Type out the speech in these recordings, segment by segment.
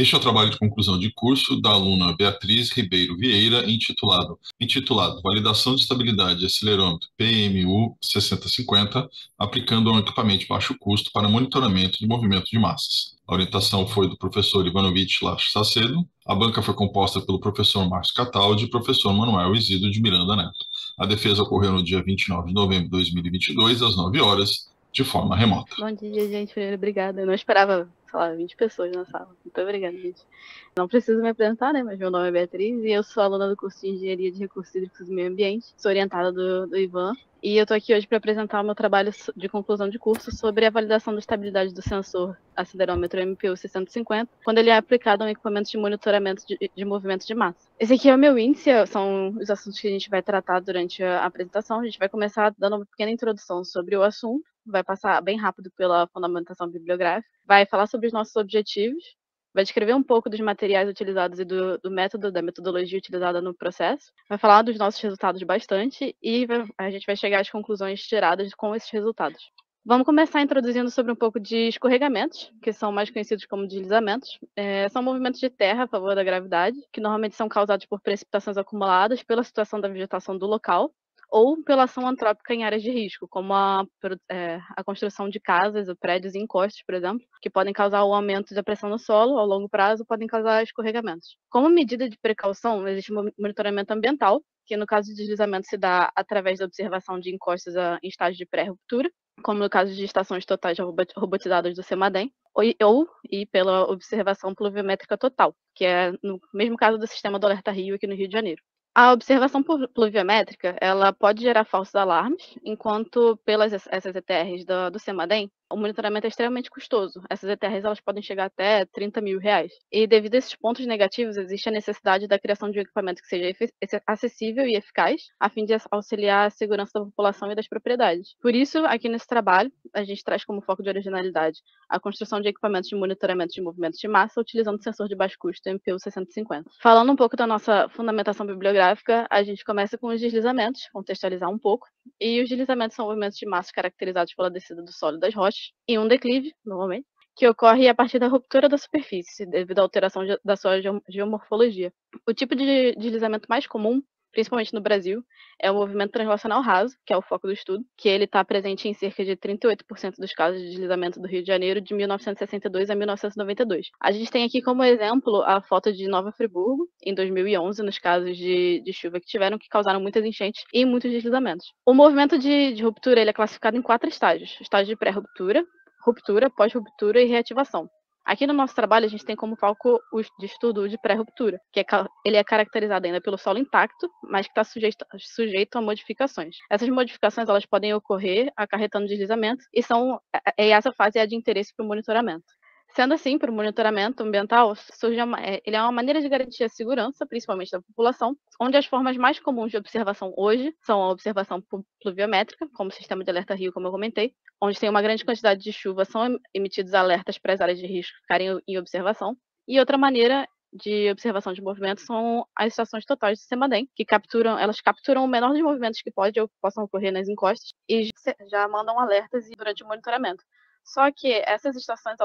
Este é o trabalho de conclusão de curso da aluna Beatriz Ribeiro Vieira, intitulado Validação de Estabilidade de Acelerômetro PMU 6050, aplicando um equipamento de baixo custo para monitoramento de movimento de massas. A orientação foi do professor Ivanovich Lacho Sacedo. A banca foi composta pelo professor Márcio Cataldi e professor Manuel Isidro de Miranda Neto. A defesa ocorreu no dia 29 de novembro de 2022, às 9 horas, de forma remota. Bom dia, gente. Primeiro, obrigada. Eu não esperava, sei lá, 20 pessoas na sala. Muito obrigada, gente. Não preciso me apresentar, né? Mas meu nome é Beatriz e eu sou aluna do curso de Engenharia de Recursos Hídricos e Meio Ambiente. Sou orientada do Ivan. E eu tô aqui hoje para apresentar o meu trabalho de conclusão de curso sobre a validação da estabilidade do sensor acelerômetro MPU 650, quando ele é aplicado a um equipamento de monitoramento de movimento de massa. Esse aqui é o meu índice, são os assuntos que a gente vai tratar durante a apresentação. A gente vai começar dando uma pequena introdução sobre o assunto, vai passar bem rápido pela fundamentação bibliográfica, vai falar sobre os nossos objetivos, vai descrever um pouco dos materiais utilizados e do método, da metodologia utilizada no processo, vai falar dos nossos resultados bastante e a gente vai chegar às conclusões tiradas com esses resultados. Vamos começar introduzindo sobre um pouco de escorregamentos, que são mais conhecidos como deslizamentos. São movimentos de terra a favor da gravidade, que normalmente são causados por precipitações acumuladas pela situação da vegetação do local, ou pela ação antrópica em áreas de risco, como a construção de casas, ou prédios e encostas, por exemplo, que podem causar o aumento da pressão no solo, ao longo prazo podem causar escorregamentos. Como medida de precaução, existe um monitoramento ambiental, que no caso de deslizamento se dá através da observação de encostas em estágio de pré-ruptura, como no caso de estações totais robotizadas do CEMADEM, e pela observação pluviométrica total, que é no mesmo caso do sistema do Alerta Rio aqui no Rio de Janeiro. A observação pluviométrica, ela pode gerar falsos alarmes, enquanto pelas essas ETRs do CEMADEM, o monitoramento é extremamente custoso. Essas ETRs elas podem chegar até R$ 30.000. E devido a esses pontos negativos, existe a necessidade da criação de um equipamento que seja acessível e eficaz, a fim de auxiliar a segurança da população e das propriedades. Por isso, aqui nesse trabalho, a gente traz como foco de originalidade a construção de equipamentos de monitoramento de movimentos de massa utilizando sensor de baixo custo MPU 650. Falando um pouco da nossa fundamentação bibliográfica, a gente começa com os deslizamentos, contextualizar um pouco. E os deslizamentos são movimentos de massa caracterizados pela descida do solo das rochas, em um declive, normalmente, que ocorre a partir da ruptura da superfície, devido à alteração da sua geomorfologia. O tipo de deslizamento mais comum, principalmente no Brasil, é o movimento translacional raso, que é o foco do estudo, que ele está presente em cerca de 38% dos casos de deslizamento do Rio de Janeiro de 1962 a 1992. A gente tem aqui como exemplo a foto de Nova Friburgo, em 2011, nos casos de chuva que tiveram, que causaram muitas enchentes e muitos deslizamentos. O movimento de ruptura ele é classificado em 4 estágios: estágio de pré-ruptura, ruptura, pós-ruptura e reativação. Aqui no nosso trabalho, a gente tem como foco o de estudo de pré-ruptura, que ele é caracterizado ainda pelo solo intacto, mas que está sujeito a modificações. Essas modificações elas podem ocorrer acarretando deslizamentos e essa fase é a de interesse para o monitoramento. Sendo assim, para o monitoramento ambiental, ele é uma maneira de garantir a segurança, principalmente da população, onde as formas mais comuns de observação hoje são a observação pluviométrica, como o sistema de alerta Rio, como eu comentei, onde tem uma grande quantidade de chuva, são emitidos alertas para as áreas de risco ficarem em observação. E outra maneira de observação de movimentos são as estações totais do CEMADEM, que elas capturam o menor dos movimentos que possam ocorrer nas encostas e já mandam alertas durante o monitoramento. Só que essas estações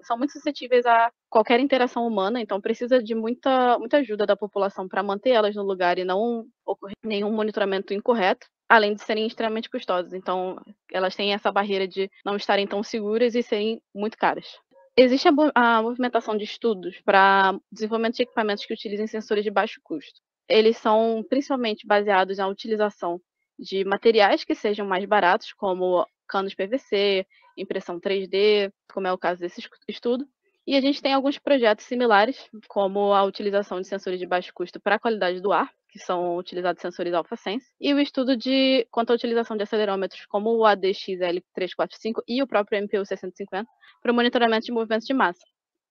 são muito suscetíveis a qualquer interação humana, então precisa de muita ajuda da população para manter elas no lugar e não ocorrer nenhum monitoramento incorreto, além de serem extremamente custosas. Então, elas têm essa barreira de não estarem tão seguras e serem muito caras. Existe a movimentação de estudos para desenvolvimento de equipamentos que utilizem sensores de baixo custo. Eles são principalmente baseados na utilização de materiais que sejam mais baratos, como canos PVC, impressão 3D, como é o caso desse estudo. E a gente tem alguns projetos similares, como a utilização de sensores de baixo custo para a qualidade do ar, que são utilizados sensores AlphaSense, e o estudo quanto à utilização de acelerômetros como o ADXL345 e o próprio MPU 650 para o monitoramento de movimentos de massa.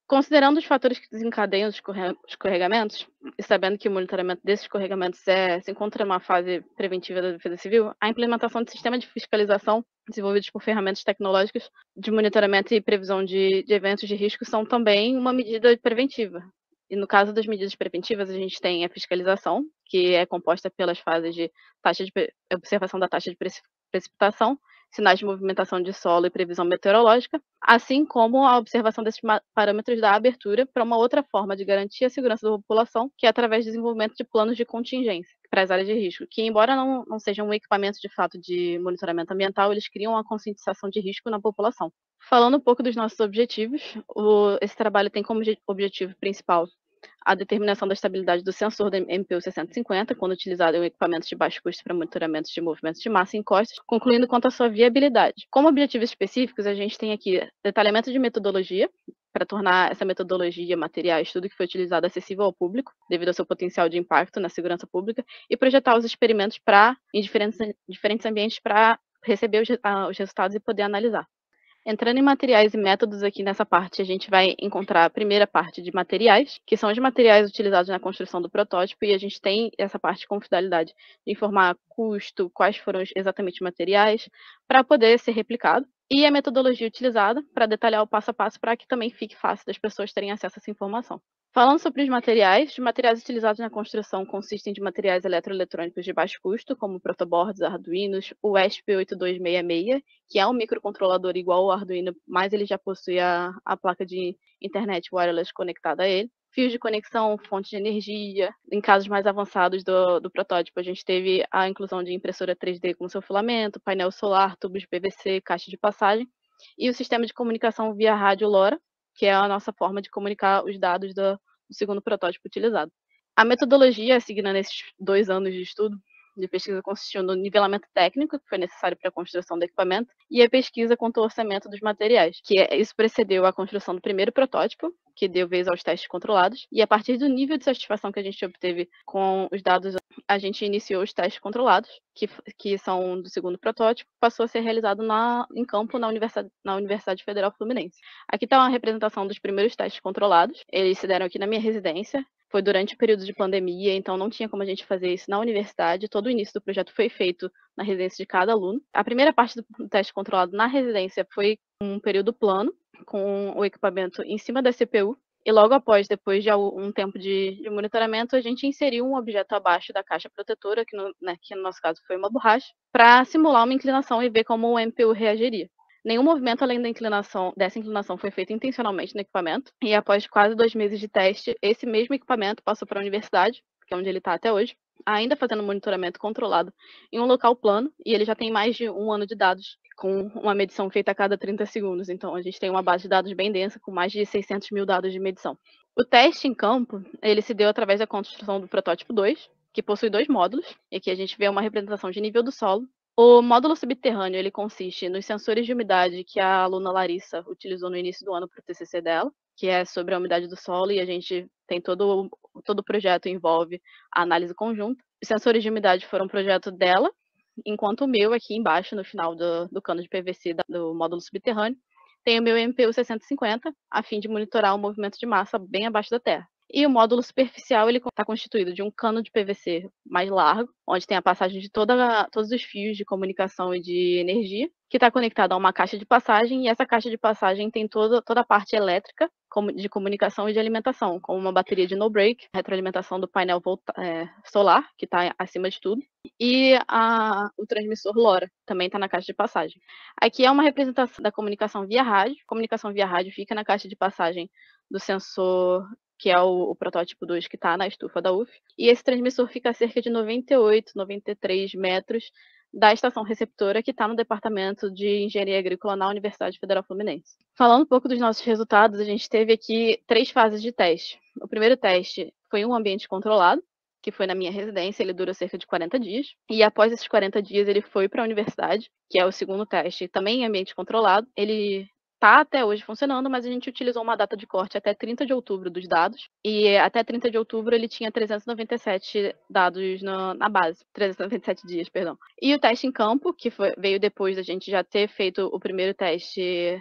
Considerando os fatores que desencadeiam os escorregamentos, e sabendo que o monitoramento desses escorregamentos se encontra numa fase preventiva da Defesa Civil, a implementação de sistemas de fiscalização desenvolvidos por ferramentas tecnológicas de monitoramento e previsão de eventos de risco são também uma medida preventiva. E no caso das medidas preventivas, a gente tem a fiscalização, que é composta pelas fases de observação da taxa de precipitação, sinais de movimentação de solo e previsão meteorológica, assim como a observação desses parâmetros da abertura para uma outra forma de garantir a segurança da população, que é através do desenvolvimento de planos de contingência para as áreas de risco, que embora não sejam um equipamento de fato de monitoramento ambiental, eles criam a conscientização de risco na população. Falando um pouco dos nossos objetivos, esse trabalho tem como objetivo principal a determinação da estabilidade do sensor da MPU 650, quando utilizado em um equipamento de baixo custo para monitoramento de movimentos de massa em encostas, concluindo quanto à sua viabilidade. Como objetivos específicos, a gente tem aqui detalhamento de metodologia, para tornar essa metodologia, materiais, tudo que foi utilizado acessível ao público, devido ao seu potencial de impacto na segurança pública, e projetar os experimentos em diferentes ambientes para receber os resultados e poder analisar. Entrando em materiais e métodos aqui nessa parte, a gente vai encontrar a primeira parte de materiais, que são os materiais utilizados na construção do protótipo, e a gente tem essa parte com finalidade de informar custo, quais foram exatamente os materiais, para poder ser replicado. E a metodologia utilizada para detalhar o passo a passo para que também fique fácil das pessoas terem acesso a essa informação. Falando sobre os materiais utilizados na construção consistem de materiais eletroeletrônicos de baixo custo, como protoboards, arduinos, o ESP8266, que é um microcontrolador igual ao Arduino, mas ele já possui a placa de internet wireless conectada a ele. Fios de conexão, fonte de energia. Em casos mais avançados do protótipo, a gente teve a inclusão de impressora 3D com seu filamento, painel solar, tubos de PVC, caixa de passagem, e o sistema de comunicação via rádio LoRa, que é a nossa forma de comunicar os dados do segundo protótipo utilizado. A metodologia seguida nesses 2 anos de estudo de pesquisa consistiu no nivelamento técnico, que foi necessário para a construção do equipamento, e a pesquisa quanto ao orçamento dos materiais, isso precedeu a construção do primeiro protótipo, que deu vez aos testes controlados, e a partir do nível de satisfação que a gente obteve com os dados, a gente iniciou os testes controlados, que são do segundo protótipo, passou a ser realizado em campo na Universidade Federal Fluminense. Aqui está uma representação dos primeiros testes controlados, eles se deram aqui na minha residência. Foi durante o período de pandemia, então não tinha como a gente fazer isso na universidade. Todo o início do projeto foi feito na residência de cada aluno. A primeira parte do teste controlado na residência foi um período plano, com o equipamento em cima da CPU. E logo após, depois de um tempo de monitoramento, a gente inseriu um objeto abaixo da caixa protetora, que no nosso caso foi uma borracha, para simular uma inclinação e ver como o MPU reagiria. Nenhum movimento além dessa inclinação foi feito intencionalmente no equipamento, e após quase 2 meses de teste, esse mesmo equipamento passou para a universidade, que é onde ele está até hoje, ainda fazendo monitoramento controlado em um local plano, e ele já tem mais de 1 ano de dados, com uma medição feita a cada 30 segundos. Então, a gente tem uma base de dados bem densa, com mais de 600 mil dados de medição. O teste em campo, ele se deu através da construção do protótipo 2, que possui 2 módulos, e aqui a gente vê uma representação de nível do solo. O módulo subterrâneo, ele consiste nos sensores de umidade que a aluna Larissa utilizou no início do ano para o TCC dela, que é sobre a umidade do solo, e a gente tem todo o projeto envolve a análise conjunta. Os sensores de umidade foram um projeto dela, enquanto o meu aqui embaixo, no final do cano de PVC do módulo subterrâneo, tem o meu MPU 650, a fim de monitorar o movimento de massa bem abaixo da Terra. E o módulo superficial ele está constituído de um cano de PVC mais largo, onde tem a passagem de todos os fios de comunicação e de energia, que está conectado a uma caixa de passagem, e essa caixa de passagem tem toda a parte elétrica de comunicação e de alimentação, como uma bateria de no-break, retroalimentação do painel solar, que está acima de tudo, e o transmissor LoRa, também está na caixa de passagem. Aqui é uma representação da comunicação via rádio. A comunicação via rádio fica na caixa de passagem do sensor, que é o protótipo 2 que está na estufa da UF, e esse transmissor fica a cerca de 98, 93 metros da estação receptora, que está no Departamento de Engenharia Agrícola na Universidade Federal Fluminense. Falando um pouco dos nossos resultados, a gente teve aqui 3 fases de teste. O primeiro teste foi em um ambiente controlado, que foi na minha residência, ele dura cerca de 40 dias, e após esses 40 dias ele foi para a universidade, que é o segundo teste, também em ambiente controlado. Ele está até hoje funcionando, mas a gente utilizou uma data de corte até 30 de outubro dos dados, e até 30 de outubro ele tinha 397 dados na base, 397 dias, perdão. E o teste em campo, que veio depois da gente já ter feito o primeiro teste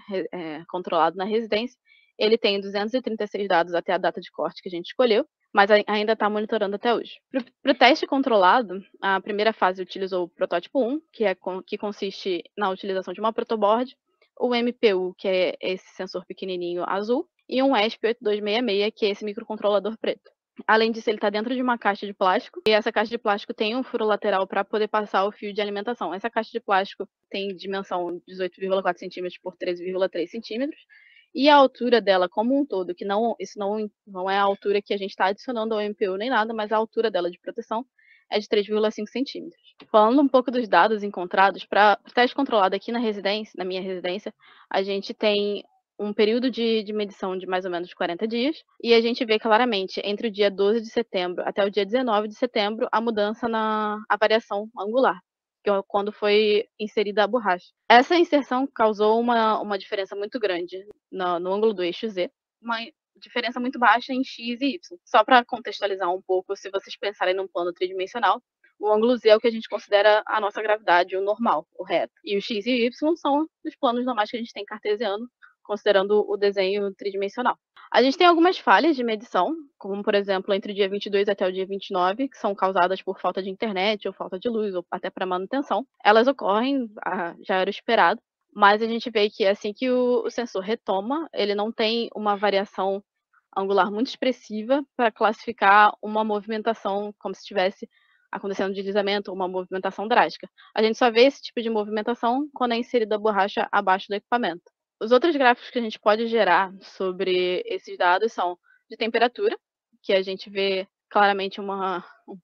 controlado na residência, ele tem 236 dados até a data de corte que a gente escolheu, mas ainda está monitorando até hoje. Para o teste controlado, a primeira fase utilizou o protótipo 1, que consiste na utilização de uma protoboard, o MPU, que é esse sensor pequenininho azul, e um ESP8266, que é esse microcontrolador preto. Além disso, ele está dentro de uma caixa de plástico, e essa caixa de plástico tem um furo lateral para poder passar o fio de alimentação. Essa caixa de plástico tem dimensão 18,4 centímetros por 13,3 centímetros, e a altura dela como um todo, que isso não é a altura que a gente está adicionando ao MPU nem nada, mas a altura dela de proteção é de 3,5 centímetros. Falando um pouco dos dados encontrados, para o teste controlado aqui na minha residência, a gente tem um período de medição de mais ou menos 40 dias, e a gente vê claramente entre o dia 12 de setembro até o dia 19 de setembro a mudança a variação angular, que é quando foi inserida a borracha. Essa inserção causou uma diferença muito grande no ângulo do eixo Z, uma diferença muito baixa em X e Y. Só para contextualizar um pouco, se vocês pensarem num plano tridimensional, o ângulo Z é o que a gente considera a nossa gravidade, o normal, o reto. E o X e Y são os planos normais que a gente tem cartesiano, considerando o desenho tridimensional. A gente tem algumas falhas de medição, como, por exemplo, entre o dia 22 até o dia 29, que são causadas por falta de internet, ou falta de luz, ou até para manutenção. Elas ocorrem, já era esperado, mas a gente vê que assim que o sensor retoma, ele não tem uma variação angular muito expressiva para classificar uma movimentação como se estivesse acontecendo um deslizamento ou uma movimentação drástica. A gente só vê esse tipo de movimentação quando é inserida a borracha abaixo do equipamento. Os outros gráficos que a gente pode gerar sobre esses dados são de temperatura, que a gente vê claramente um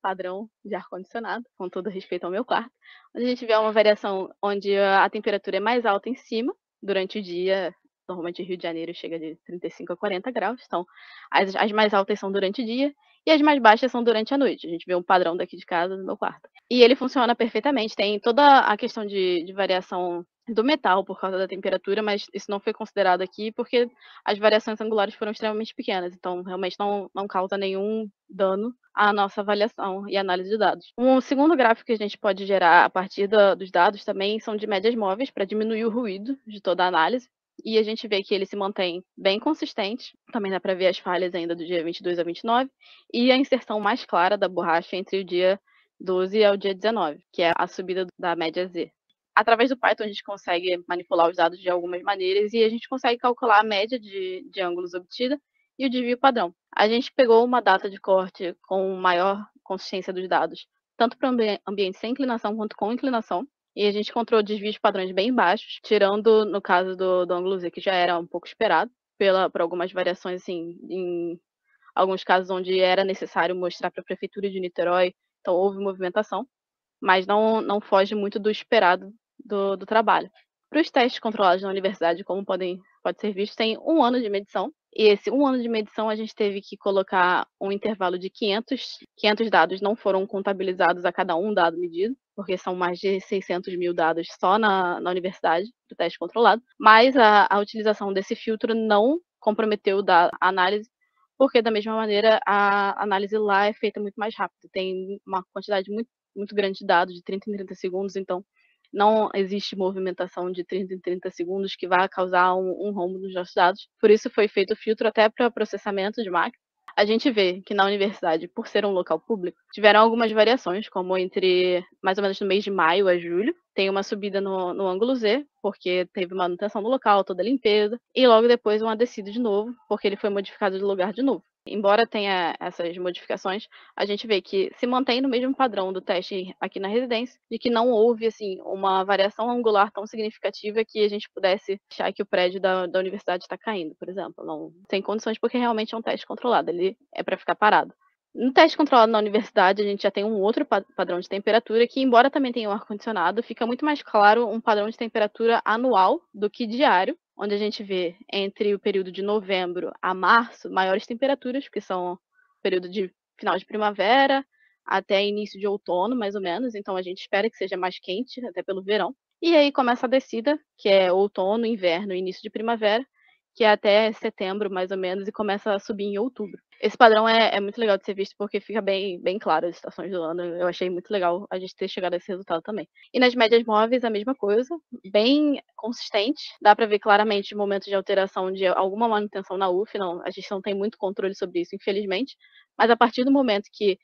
padrão de ar-condicionado, com todo respeito ao meu quarto, onde a gente vê uma variação onde a temperatura é mais alta em cima durante o dia. Normalmente, o Rio de Janeiro chega de 35 a 40 graus, então as mais altas são durante o dia e as mais baixas são durante a noite. A gente vê um padrão daqui de casa, do meu quarto. E ele funciona perfeitamente, tem toda a questão de variação do metal por causa da temperatura, mas isso não foi considerado aqui porque as variações angulares foram extremamente pequenas, então realmente não causa nenhum dano à nossa avaliação e análise de dados. Um segundo gráfico que a gente pode gerar a partir dos dados também são de médias móveis, para diminuir o ruído de toda a análise. E a gente vê que ele se mantém bem consistente, também dá para ver as falhas ainda do dia 22 a 29, e a inserção mais clara da borracha entre o dia 12 ao dia 19, que é a subida da média Z. Através do Python, a gente consegue manipular os dados de algumas maneiras e a gente consegue calcular a média de ângulos obtida e o desvio padrão. A gente pegou uma data de corte com maior consistência dos dados, tanto para ambiente sem inclinação quanto com inclinação, e a gente encontrou desvios padrões bem baixos, tirando no caso do ângulo Z, que já era um pouco esperado, por algumas variações, assim, em alguns casos onde era necessário mostrar para a Prefeitura de Niterói, então houve movimentação, mas não foge muito do esperado do trabalho. Para os testes controlados na universidade, como pode ser visto, tem um ano de medição, e esse um ano de medição a gente teve que colocar um intervalo de 500 dados, não foram contabilizados a cada um dado medido, porque são mais de 600 mil dados só na universidade do teste controlado, mas a utilização desse filtro não comprometeu a análise, porque da mesma maneira a análise lá é feita muito mais rápido, tem uma quantidade muito grande de dados, de 30 em 30 segundos, então não existe movimentação de 30 em 30 segundos que vai causar um rombo nos nossos dados. Por isso foi feito o filtro até para processamento de máquina. A gente vê que na universidade, por ser um local público, tiveram algumas variações, como entre mais ou menos no mês de maio a julho, tem uma subida no ângulo Z, porque teve manutenção do local, toda a limpeza, e logo depois uma descida de novo, porque ele foi modificado de lugar de novo. Embora tenha essas modificações, a gente vê que se mantém no mesmo padrão do teste aqui na residência, de que não houve assim uma variação angular tão significativa que a gente pudesse achar que o prédio da universidade está caindo, por exemplo. Não tem condições porque realmente é um teste controlado, ele é para ficar parado. No teste controlado na universidade, a gente já tem um outro padrão de temperatura que, embora também tenha um ar-condicionado, fica muito mais claro um padrão de temperatura anual do que diário, onde a gente vê entre o período de novembro a março maiores temperaturas, que são o período de final de primavera até início de outono, mais ou menos. Então a gente espera que seja mais quente, até pelo verão. E aí começa a descida, que é outono, inverno e início de primavera, que é até setembro, mais ou menos, e começa a subir em outubro. Esse padrão é muito legal de ser visto porque fica bem claro as estações do ano. Eu achei muito legal a gente ter chegado a esse resultado também. E nas médias móveis, a mesma coisa, bem consistente. Dá para ver claramente momentos de alteração de alguma manutenção na UF. Não, a gente não tem muito controle sobre isso, infelizmente. Mas a partir do momento que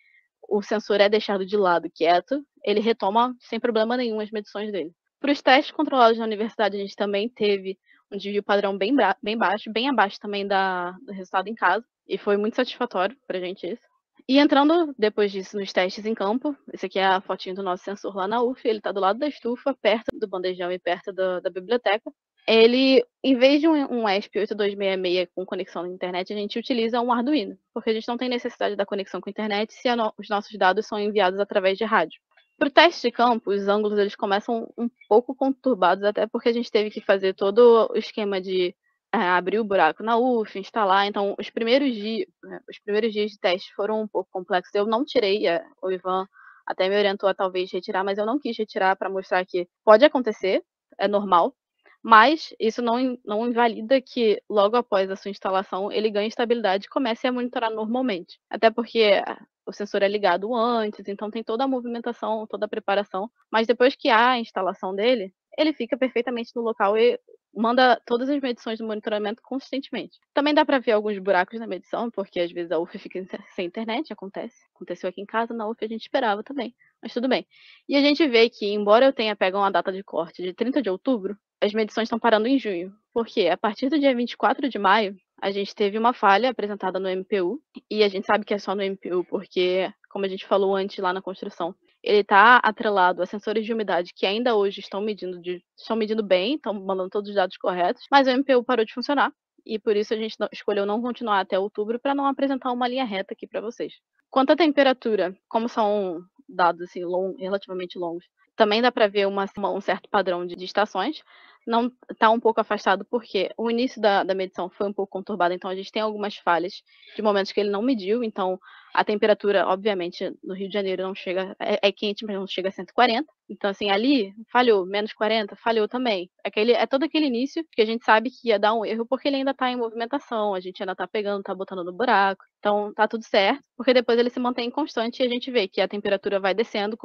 o sensor é deixado de lado, quieto, ele retoma sem problema nenhum as medições dele. Para os testes controlados na universidade, a gente também teve um desvio padrão bem baixo, bem abaixo também do resultado em casa. E foi muito satisfatório pra gente isso. E entrando depois disso nos testes em campo, esse aqui é a fotinho do nosso sensor lá na UF, ele está do lado da estufa, perto do bandejão e perto da biblioteca. Ele, em vez de um ESP8266 com conexão na internet, a gente utiliza um Arduino, porque a gente não tem necessidade da conexão com a internet se os nossos dados são enviados através de rádio. Para o teste de campo, os ângulos eles começam um pouco conturbados, até porque a gente teve que fazer todo o esquema de abrir o buraco na UF, instalar. Então, os primeiros dias de teste foram um pouco complexos. Eu não tirei, o Ivan até me orientou a talvez retirar, mas eu não quis retirar para mostrar que pode acontecer, é normal. Mas isso não invalida que logo após a sua instalação ele ganhe estabilidade e comece a monitorar normalmente. Até porque o sensor é ligado antes, então tem toda a movimentação, toda a preparação. Mas depois que há a instalação dele, ele fica perfeitamente no local e manda todas as medições do monitoramento consistentemente. Também dá para ver alguns buracos na medição, porque às vezes a UF fica sem internet, acontece. Aconteceu aqui em casa, na UF a gente esperava também, mas tudo bem. E a gente vê que, embora eu tenha pego uma data de corte de 30 de outubro, as medições estão parando em junho. Porque a partir do dia 24 de maio, a gente teve uma falha apresentada no MPU, e a gente sabe que é só no MPU, porque, como a gente falou antes lá na construção, ele está atrelado a sensores de umidade que ainda hoje estão medindo bem, estão mandando todos os dados corretos, mas o MPU parou de funcionar. E por isso a gente escolheu não continuar até outubro para não apresentar uma linha reta aqui para vocês. Quanto à temperatura, como são dados assim, relativamente longos, também dá para ver um certo padrão de estações. Não está um pouco afastado porque o início da medição foi um pouco conturbado, então a gente tem algumas falhas de momentos que ele não mediu, então a temperatura, obviamente, no Rio de Janeiro não chega, é quente, mas não chega a 140. Então, assim, ali falhou, menos 40, falhou também. É todo aquele início que a gente sabe que ia dar um erro, porque ele ainda está em movimentação, a gente ainda está pegando, está botando no buraco. Então, tá tudo certo, porque depois ele se mantém constante e a gente vê que a temperatura vai descendo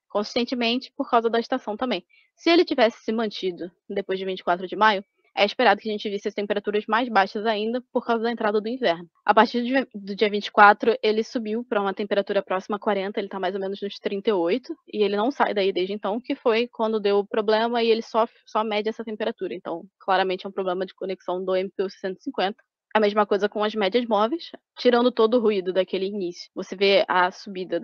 consistentemente por causa da estação também. Se ele tivesse se mantido depois de 24 de maio, é esperado que a gente visse as temperaturas mais baixas ainda por causa da entrada do inverno. A partir do dia 24, ele subiu para uma temperatura próxima a 40, ele está mais ou menos nos 38, e ele não sai daí desde então, que foi quando deu o problema e ele só mede essa temperatura. Então, claramente é um problema de conexão do MPU 650. A mesma coisa com as médias móveis, tirando todo o ruído daquele início. Você vê a subida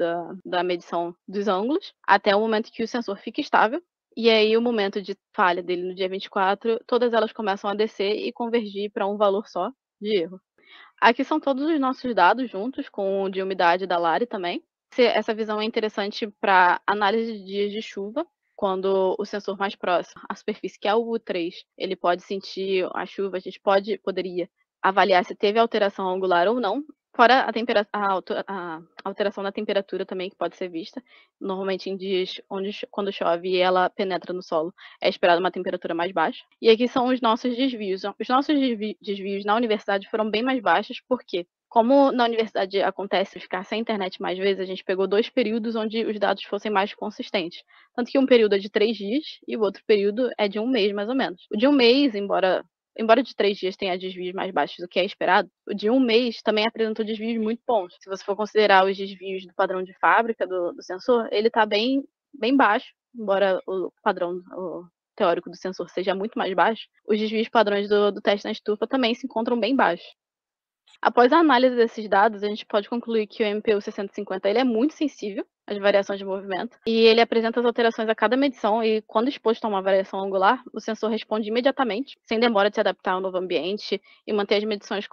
da medição dos ângulos até o momento que o sensor fica estável. E aí, o momento de falha dele no dia 24, todas elas começam a descer e convergir para um valor só de erro. Aqui são todos os nossos dados juntos, com o de umidade da Lari também. Essa visão é interessante para análise de dias de chuva, quando o sensor mais próximo à superfície, que é o U3, ele pode sentir a chuva, a gente poderia avaliar se teve alteração angular ou não, fora a alteração da temperatura também, que pode ser vista. Normalmente em dias quando chove e ela penetra no solo, é esperada uma temperatura mais baixa. E aqui são os nossos desvios. Os nossos desvios na universidade foram bem mais baixos, porque como na universidade acontece ficar sem internet mais vezes, a gente pegou 2 períodos onde os dados fossem mais consistentes. Tanto que um período é de 3 dias e o outro período é de 1 mês, mais ou menos. O de 1 mês, embora de 3 dias tenha desvios mais baixos do que é esperado, o de 1 mês também apresentou desvios muito bons. Se você for considerar os desvios do padrão de fábrica do sensor, ele está bem baixo, embora o padrão teórico do sensor seja muito mais baixo, os desvios padrões do teste na estufa também se encontram bem baixos. Após a análise desses dados, a gente pode concluir que o MPU 650 ele é muito sensível às variações de movimento e ele apresenta as alterações a cada medição e, quando exposto a uma variação angular, o sensor responde imediatamente, sem demora de se adaptar ao novo ambiente e manter as medições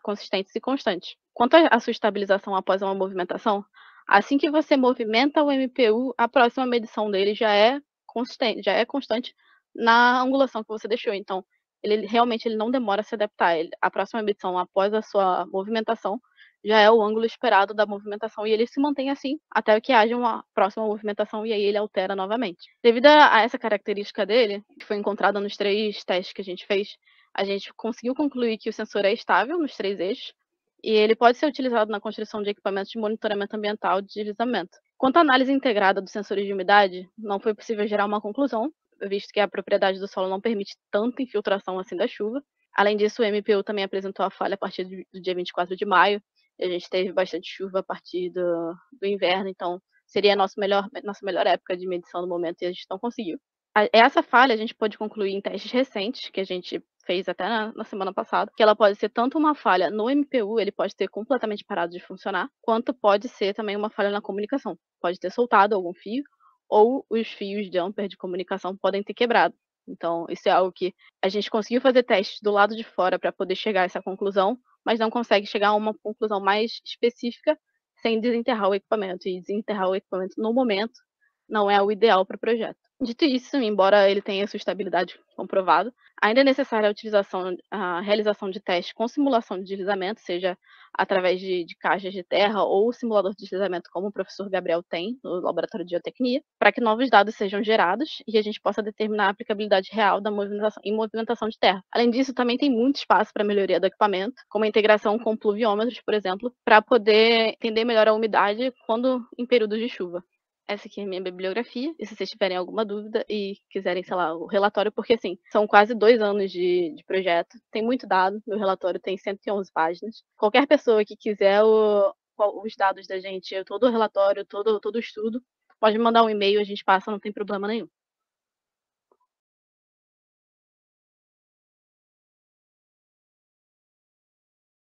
consistentes e constantes. Quanto à sua estabilização após uma movimentação, assim que você movimenta o MPU, a próxima medição dele já é constante na angulação que você deixou. Então, ele realmente não demora a se adaptar. A próxima medição após a sua movimentação já é o ângulo esperado da movimentação e ele se mantém assim até que haja uma próxima movimentação e aí ele altera novamente. Devido a essa característica dele, que foi encontrada nos 3 testes que a gente fez, a gente conseguiu concluir que o sensor é estável nos 3 eixos e ele pode ser utilizado na construção de equipamentos de monitoramento ambiental de deslizamento. Quanto à análise integrada dos sensores de umidade, não foi possível gerar uma conclusão, visto que a propriedade do solo não permite tanta infiltração assim da chuva. Além disso, o MPU também apresentou a falha a partir do dia 24 de maio, e a gente teve bastante chuva a partir do inverno, então seria a nossa melhor época de medição no momento e a gente não conseguiu. Essa falha a gente pode concluir em testes recentes que a gente fez até na semana passada, que ela pode ser tanto uma falha no MPU, ele pode ter completamente parado de funcionar, quanto pode ser também uma falha na comunicação. Pode ter soltado algum fio, ou os fios jumper de comunicação podem ter quebrado. Então, isso é algo que a gente conseguiu fazer testes do lado de fora para poder chegar a essa conclusão, mas não consegue chegar a uma conclusão mais específica sem desenterrar o equipamento. E desenterrar o equipamento no momento não é o ideal para o projeto. Dito isso, embora ele tenha sua estabilidade comprovada, ainda é necessária a realização de testes com simulação de deslizamento, seja através de caixas de terra ou simulador de deslizamento, como o professor Gabriel tem no Laboratório de Geotecnia, para que novos dados sejam gerados e a gente possa determinar a aplicabilidade real da movimentação de terra. Além disso, também tem muito espaço para melhoria do equipamento, como a integração com pluviômetros, por exemplo, para poder entender melhor a umidade quando em períodos de chuva. Essa aqui é a minha bibliografia, e se vocês tiverem alguma dúvida e quiserem, sei lá, o relatório, porque assim, são quase 2 anos de projeto, tem muito dado, meu relatório tem 111 páginas. Qualquer pessoa que quiser os dados da gente, todo o relatório, todo o estudo, pode mandar um e-mail, a gente passa, não tem problema nenhum.